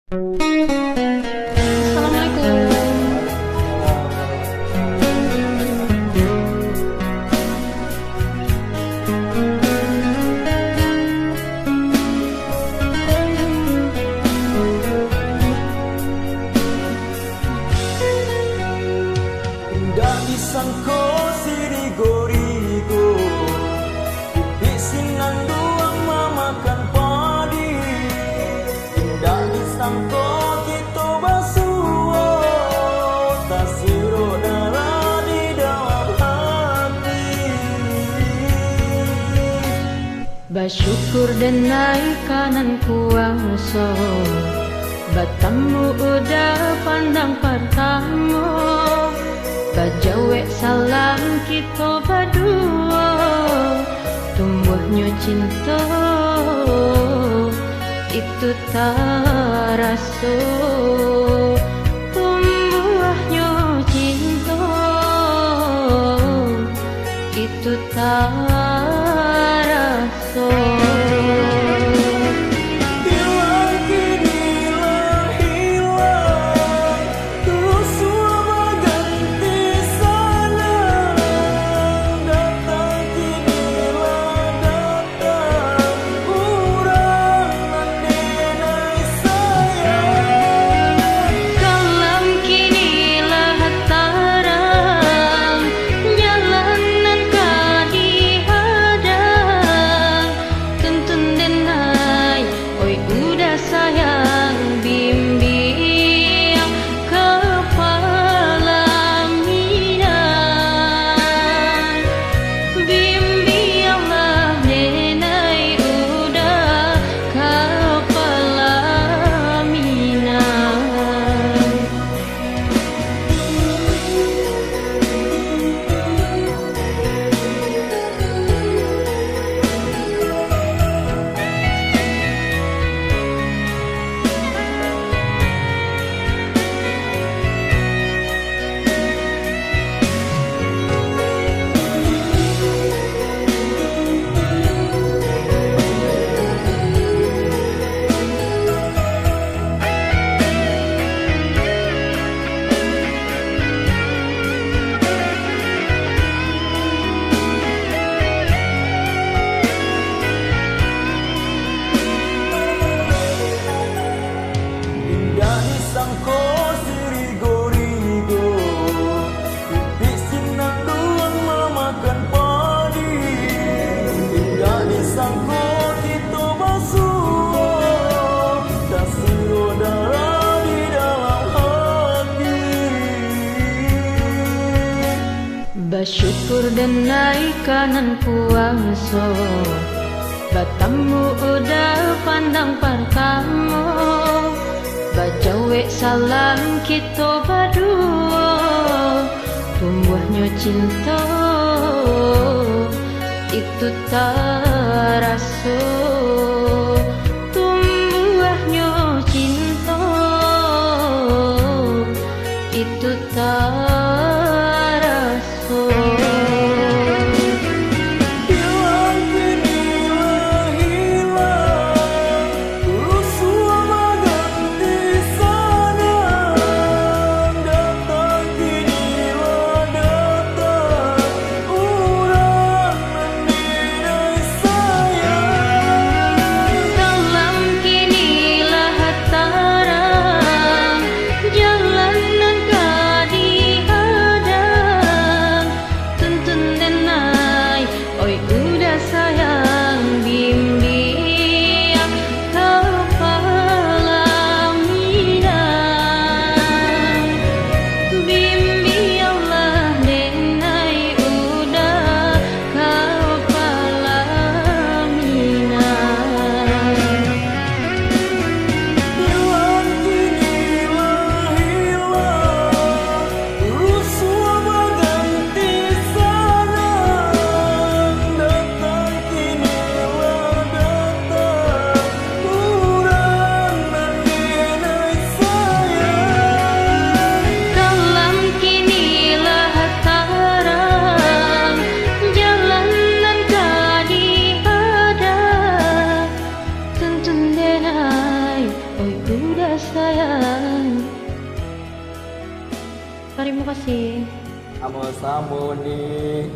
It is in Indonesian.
Assalamualaikum. Indah disangko sirigo-rigo, pipisin duang mamakan padi. Indah disangko kita basuo, tasiro darah di dalam hati. Bersyukur dan naik kanan kuasa, batamu udah pandang pertama. Bajawe salam kita berdua, tumbuhnya cinta itu tak rasa. Tumbuhnya cinta itu tak rasa. Indah disangko sirigo-rigo, pipisin duang mamakan padi. Indah disangko kita basuo, tasiro darah di dalam hati. Bersyukur dan naik kanan kuasa, batamu udah pandang pertama. Bajawe salam kita berdua, tumbuhnya cinta itu tak rasa. Tumbuhnya cinta itu tak rasa. Di sayang. Terima kasih. Sama-sama ni.